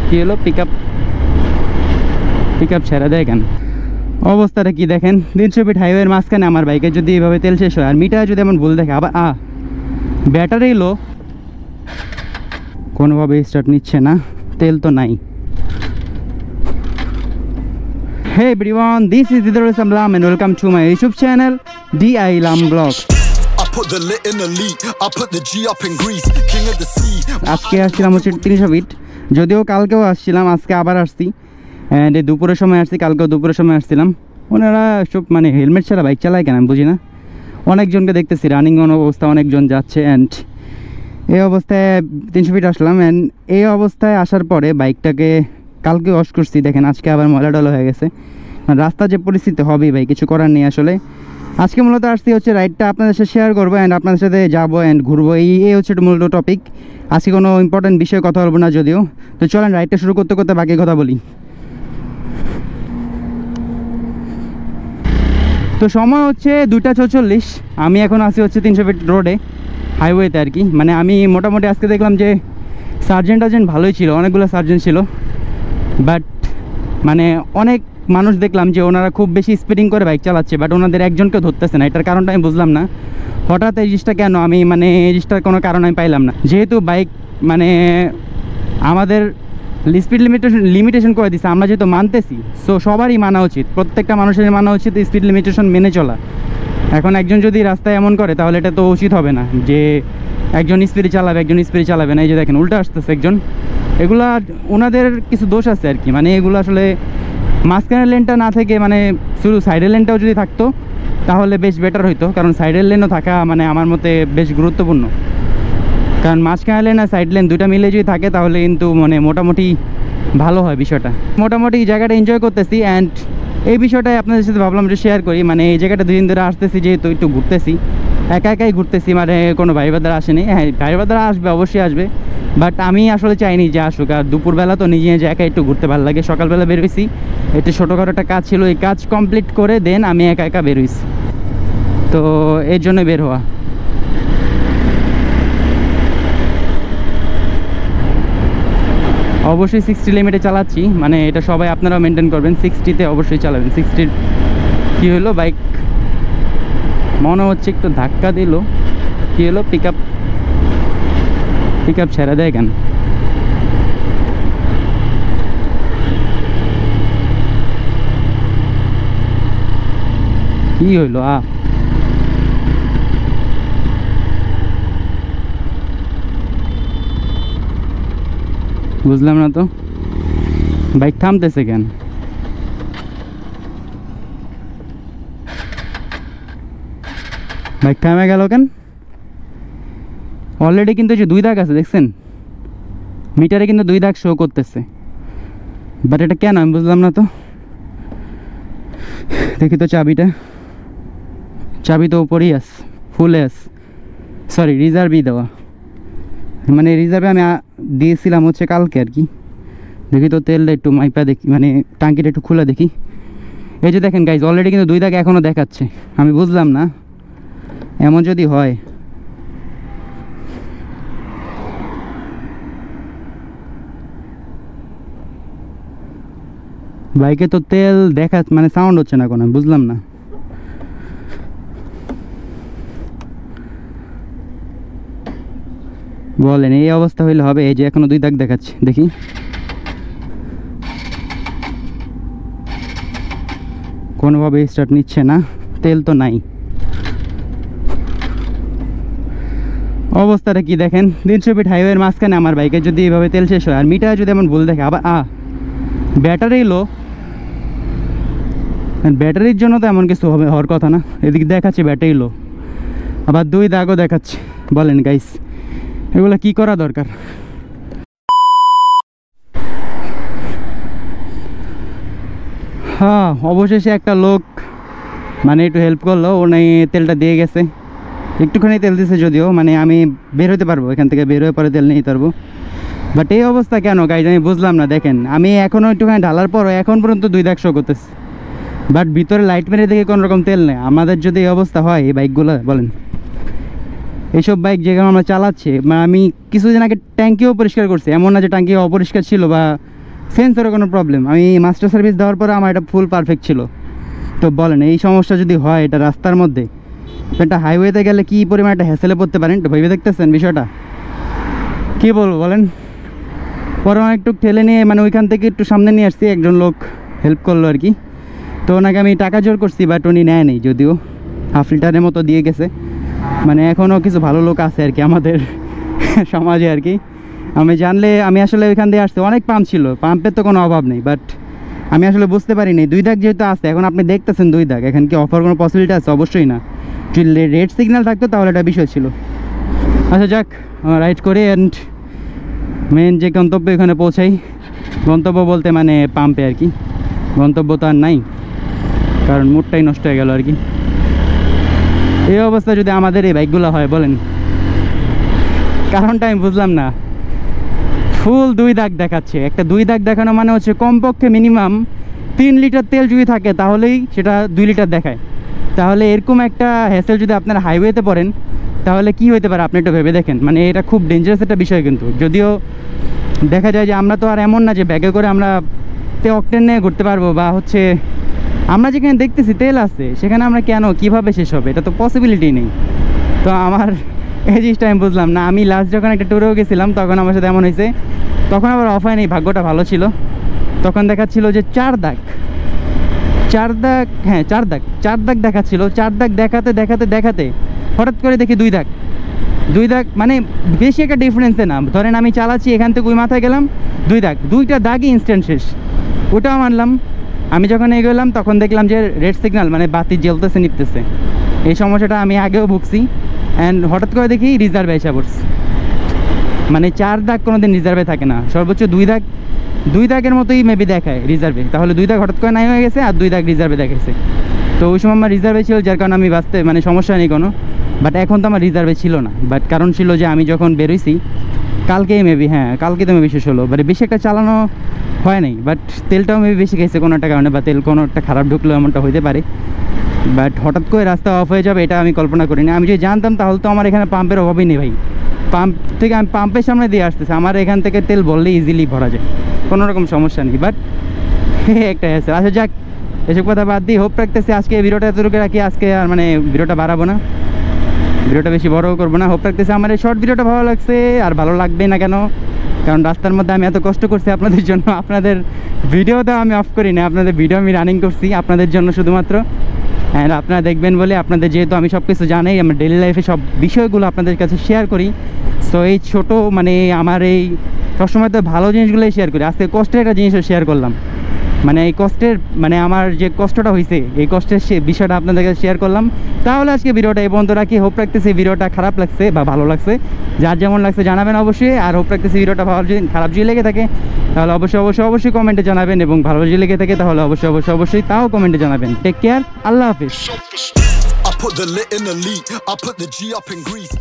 কি হলো পিকআপ ছেড়ে দেয় কেন? অবস্থাটা কি দেখেন, 300 ফিট হাইওয়ের মাঝখানে আমার বাইকে যদি এভাবে তেল শেষ হয় আর মিটার যদি এমন ভুল দেখে, আবার ব্যাটারি লো, কোনোভাবে স্টার্ট নিচ্ছে না, তেল তো নাই। Hey everyone, this is Didar Samlam and welcome to my YouTube channel DI Lam Vlogs. I put the lit in the lead, I put the G up in Greece, king of the sea. আজকে আসছিলাম হচ্ছে 300 fit, যদিও কালকেও আসছিলাম, আজকে আবার আসছি। And দুপুরের সময় আসছি, কালকেও দুপুরের সময় আসছিলাম। ওনারা সব মানে হেলমেট ছাড়া বাইক চালায় কেন আমি বুঝি না। অনেকজনকে দেখতেছি রানিং অবস্থা, অনেকজন যাচ্ছে। অ্যান্ড এই অবস্থায় 300 ফিট আসলাম। অ্যান্ড এই অবস্থায় আসার পরে বাইকটাকে কালকে ওয়াশ করছি, দেখেন আজকে আবার ময়লা টলা হয়ে গেছে। রাস্তার যে পরিস্থিতি হবেই ভাই, কিছু করার নেই আসলে। আজকে মূলত আসছি হচ্ছে রাইডটা আপনাদের সাথে শেয়ার করবো অ্যান্ড আপনাদের সাথে যাবো অ্যান্ড ঘুরবো, এই হচ্ছে মূলত টপিক। আজকে কোনো ইম্পর্টেন্ট বিষয়ে কথা বলবো না যদিও। তো চলেন রাইডটা শুরু করতে করতে বাকি কথা বলি। তো সময় হচ্ছে 2:46, আমি এখন আসি হচ্ছে 300 ফিট রোডে, হাইওয়েতে আর কি। মানে আমি মোটামুটি আজকে দেখলাম যে সার্জেন্ট ভালোই ছিল, অনেকগুলো সার্জেন্ট ছিল। বাট মানে অনেক মানুষ দেখলাম যে ওনারা খুব বেশি স্পিডিং করে বাইক চালাচ্ছে, বাট ওনাদের একজনকে ধরতেছে না। এটার কারণটা আমি বুঝলাম না, হঠাৎ এই জিনিসটা কেন, আমি মানে এই জিনিসটার কোনো কারণ আমি পাইলাম না। যেহেতু বাইক মানে আমাদের স্পিড লিমিটেশন করে দিচ্ছে, আমরা যেহেতু মানতেছি, সো সবারই মানা উচিত, প্রত্যেকটা মানুষের মানা উচিত স্পিড লিমিটেশন মেনে চলা। এখন একজন যদি রাস্তায় এমন করে তাহলে এটা তো উচিত হবে না যে একজন স্পিডে চালাবে একজন স্পিডে চালাবে না। এই যে দেখেন উল্টা আসতেছে একজন, এগুলা ওনাদের কিছু দোষ আছে আর কি। মানে এগুলো আসলে মাঝখানের লেনটা না থেকে মানে শুধু সাইডের লেনটাও যদি থাকতো তাহলে বেশ বেটার হইতো, কারণ সাইডের লেনও থাকা মানে আমার মতে বেশ গুরুত্বপূর্ণ। কারণ মাঝখানের লেন আর সাইড লেন দুইটা মিলে যদি থাকে তাহলে কিন্তু মানে মোটামুটি ভালো হয় বিষয়টা। মোটামুটি জায়গাটা এনজয় করতেছি। অ্যান্ড এই বিষয়টাই আপনাদের সাথে ভাবলাম যে শেয়ার করি। মানে এই জায়গাটা 2 দিন ধরে আসতেছি, যেহেতু একটু ঘুরতেছি, একাই ঘুরতেছি, মানে কোনো ভাই বাদারা আসেনি। হ্যাঁ ভাই বাদারা আসবে, অবশ্যই আসবে, বাট আমি আসলে চাইনি যে আসুক। আর দুপুরবেলা তো নিজে একা একটু ঘুরতে ভালো লাগে। সকালবেলা বেরোইছি, একটু ছোটোখাটো একটা কাজ ছিল, এই কাজ কমপ্লিট করে দেন আমি একা বেরোইছি, তো এর জন্য বের হওয়া। অবশ্যই 60 লিমিটে চালাচ্ছি, মানে এটা সবাই আপনারাও মেনটেন করবেন, 60-তে অবশ্যই চালাবেন। 60 কী হলো, বাইক মনে হচ্ছে একটু ধাক্কা দিল, কী হলো, পিকআপ ছেড়ে দেয় কেন? কি হইলো বুঝলাম না তো, বাইক থামতেছে কেন? বাইক থামে গেল কেন? অলরেডি কিন্তু যে 2 দাগ আছে দেখছেন, মিটারে কিন্তু 2 দাগ শো করতেছে, বাট এটা কেন আমি বুঝলাম না তো। দেখি তো চাবি তো উপরেই আস, ফুলে আস, সরি রিজার্ভই দেওয়া, মানে রিজার্ভে আমি দিয়েছিলাম হচ্ছে কালকে আর কি। দেখি তো তেলটা একটু মাইপা দেখি, মানে টাঙ্কিটা একটু খুলে দেখি। এই যে দেখেন গাইজ, অলরেডি কিন্তু 2 দাগ এখনও দেখাচ্ছে। আমি বুঝলাম না, এমন যদি হয় বাইকে তো তেল দেখা মানে সাউন্ড হচ্ছে না কোনো, আমি বুঝলাম না। বলেন এই অবস্থা হইলে হবে? এই যে এখনো 2 দাগ দেখাচ্ছে, দেখি কোনোভাবে স্টার্ট নিচ্ছে না, তেল তো নাই। অবস্থাটা কি দেখেন, 300 ফিট হাইওয়ের মাঝখানে আমার বাইকে যদি এভাবে তেল শেষ হয় আর মিটার যদি এমন ভুল দেখে, আবার ব্যাটারি লো, ব্যাটারির জন্য তো এমন কিছু হওয়ার কথা না। এদিকে দেখাচ্ছে ব্যাটারি লো, আবার 2 দাগও দেখাচ্ছে। বলেন গাইস এগুলো কি করা দরকার? হ্যাঁ অবশেষে একটা লোক মানে একটু হেল্প করলো, উনি তেলটা দিয়ে গেছে, একটুখানি তেল দিছে যদিও, মানে আমি বের হতে পারবো এখান থেকে, বের হয়ে পরে তেল নিয়ে পারবো। বাট এই অবস্থা কেন গাইজ আমি বুঝলাম না। দেখেন আমি এখনও একটুখানি ঢালার পরও এখন পর্যন্ত 2 দাগ শো করতেছে, বাট ভিতরে লাইট মেরে দেখে কোনো রকম তেল নেই। আমাদের যদি এই অবস্থা হয় এই বাইকগুলো, বলেন এইসব বাইক যেগুলো আমরা চালাচ্ছি, আমি কিছুদিন আগে ট্যাঙ্কিও পরিষ্কার করছি, এমন না যে ট্যাঙ্কি অপরিষ্কার ছিল বা সেন্সরের কোনো প্রবলেম। আমি মাস্টার সার্ভিস দেওয়ার পরে আমার এটা ফুল পারফেক্ট ছিল। তো বলেন এই সমস্যা যদি হয় এটা রাস্তার মধ্যে, একটা হাইওয়েতে গেলে কী পরিমাণ একটা হ্যাসেলে পড়তে পারেন, তো ভেবে দেখতেছেন বিষয়টা? কী বলবো বলেন। পরে একটু ঠেলে নিয়ে মানে ওইখান থেকে একটু সামনে নিয়ে আসছি, একজন লোক হেল্প করলো আর কি। তো ওনাকে আমি টাকা জোর করছি, বাট উনি নেয় নেই, যদিও হাফ লিটারের মতো দিয়ে গেছে। মানে এখনও কিছু ভালো লোক আছে আর কি আমাদের সমাজে আর কি। আমি জানলে, আমি আসলে ওইখান দিয়ে আসছি, অনেক পাম্প ছিল, পাম্পের তো কোনো অভাব নেই, বাট আমি আসলে বুঝতে পারিনি 2 দাগ যেহেতু আছে, এখন আপনি দেখতেছেন 2 দাগ, এখানে কি অফার কোনো পসিবিলিটি আছে? অবশ্যই না। যদি রেড সিগন্যাল থাকতো তাহলে এটা বিষয় ছিল। আচ্ছা যাক, রাইড করে অ্যান্ড মেন যে গন্তব্য এখানে পৌঁছাই। গন্তব্য বলতে মানে পাম্পে আর কি, গন্তব্য তো আর নাই, কারণ মুডটাই নষ্ট হয়ে গেল আর কি। এই অবস্থা যদি আমাদের এই বাইকগুলো হয় বলেন, কারণটা আমি বুঝলাম না। ফুল 2 দাগ দেখাচ্ছে, একটা 2 দাগ দেখানো মানে হচ্ছে কমপক্ষে মিনিমাম 3 লিটার তেল যদি থাকে তাহলেই সেটা 2 লিটার দেখায়। তাহলে এরকম একটা হ্যাসেল যদি আপনারা হাইওয়েতে পড়েন তাহলে কি হতে পারে আপনি একটু ভেবে দেখেন। মানে এটা খুব ডেঞ্জারাস একটা বিষয় কিন্তু। যদিও দেখা যায় যে আমরা তো আর এমন না যে ব্যাগে করে আমরা অকটেন নিয়ে ঘুরতে পারবো, বা হচ্ছে আমরা যেখানে দেখতেছি তেল আছে সেখানে আমরা কেন কীভাবে শেষ হবে, এটা তো পসিবিলিটি নেই। তো আমার এই জিনিসটা আমি বুঝলাম না। আমি লাস্ট যখন একটা ট্যুরেও গেছিলাম তখন আমার সাথে এমন হয়েছে, তখন আবার অফ হয় নেই, ভাগ্যটা ভালো ছিল। তখন দেখাচ্ছিল যে 4 দাগ, হ্যাঁ 4 দাগ দেখাচ্ছিল। 4 দাগ দেখাতে দেখাতে দেখাতে হঠাৎ করে দেখি 2 দাগ, মানে বেশি একটা ডিফারেন্সে না। ধরেন আমি চালাচ্ছি, এখান থেকে ওই মাথায় গেলাম, 2 দাগ, 2টা দাগই ইনস্ট্যান্ট শেষ। ওটাও মানলাম। আমি যখন এগোলাম তখন দেখলাম যে রেড সিগন্যাল, মানে বাতি জ্বলতেছে নিপতেছে। এই সমস্যাটা আমি আগেও ভুগছি। অ্যান্ড হঠাৎ করে দেখি রিজার্ভে এসে পড়ছে। মানে 4 দাগ কোনো দিন রিজার্ভে থাকে না, সর্বোচ্চ 2 দাগের মতোই মেবি দেখায় রিজার্ভে। তাহলে 2 দাগ হঠাৎ করে নাই হয়ে গেছে, আর 2 দাগ রিজার্ভে দেখেছে। তো ওই সময় আমার রিজার্ভে ছিল, যার কারণে আমি বাঁচতে মানে সমস্যা নেই কোনো। বাট এখন তো আমার রিজার্ভে ছিল না, বাট কারণ ছিল যে আমি যখন বেরোইছি কালকেই মেবি, হ্যাঁ কালকে তো মেবি শেষ হলো, বাট বেশি একটা চালানো হয় নাই। বাট তেলটাও মেবি বেশি খাইছে কোনো একটা কারণে, বা তেল কোনো একটা খারাপ ঢুকলো এমনটা হতে পারে। বাট হঠাৎ করে রাস্তা অফ হয়ে যাবে এটা আমি কল্পনা করিনি। আমি যদি জানতাম তাহলে তো আমার এখানে পাম্পের অভাবই নেই ভাই। পাম্প থেকে আমি পাম্পের সামনে দিয়ে আসতেছে, আমার এখান থেকে তেল বললে ইজিলি ভরা যায়, কোনো রকম সমস্যা নেই। বাট একটা আছে। আচ্ছা যাক, এসব কথা বাদ দিই। হোপ রাখতেছি আজকে ভিডিওটা এতটুকু রাখি। আজকে আর মানে ভিডিওটা বাড়াবো না, ভিডিওটা বেশি বড়ও করবো না। হোপ রাখতেছি আমার এই শর্ট ভিডিওটা ভালো লাগছে, আর ভালো লাগবেই না কেন, কারণ রাস্তার মধ্যে আমি এত কষ্ট করছি আপনাদের জন্য। আপনাদের ভিডিওটা আমি অফ করি না, আপনাদের ভিডিও আমি রানিং করছি আপনাদের জন্য শুধুমাত্র। অ্যান্ড আপনারা দেখবেন বলে, আপনাদের যেহেতু আমি সব কিছু জানি, আমার ডেইলি লাইফে সব বিষয়গুলো আপনাদের কাছে শেয়ার করি। সো এই ছোটো মানে আমার এই সবসময় তো ভালো জিনিসগুলোই শেয়ার করি। আজকে কষ্টের একটা জিনিসও শেয়ার করলাম, মানে এই কষ্টের মানে আমার যে কষ্টটা হয়েছে এই কষ্টের বিষয়টা আপনাদের কাছে শেয়ার করলাম। তাহলে আজকে ভিডিওটা এই পর্যন্ত রাখি। হোপ রাখতেছি ভিডিওটা খারাপ লাগছে বা ভালো লাগছে, যার যেমন লাগছে জানাবেন অবশ্যই। আর হোপ রাখতেছি ভিডিওটা ভালো যদি খারাপ যদি লেগে থাকে তাহলে অবশ্যই কমেন্টে জানাবেন, এবং ভালো যদি লেগে থাকে তাহলে অবশ্যই তাও কমেন্টে জানাবেন। টেক কেয়ার, আল্লাহ হাফিজ। I put the lit in the lead, I put the G up in Greece.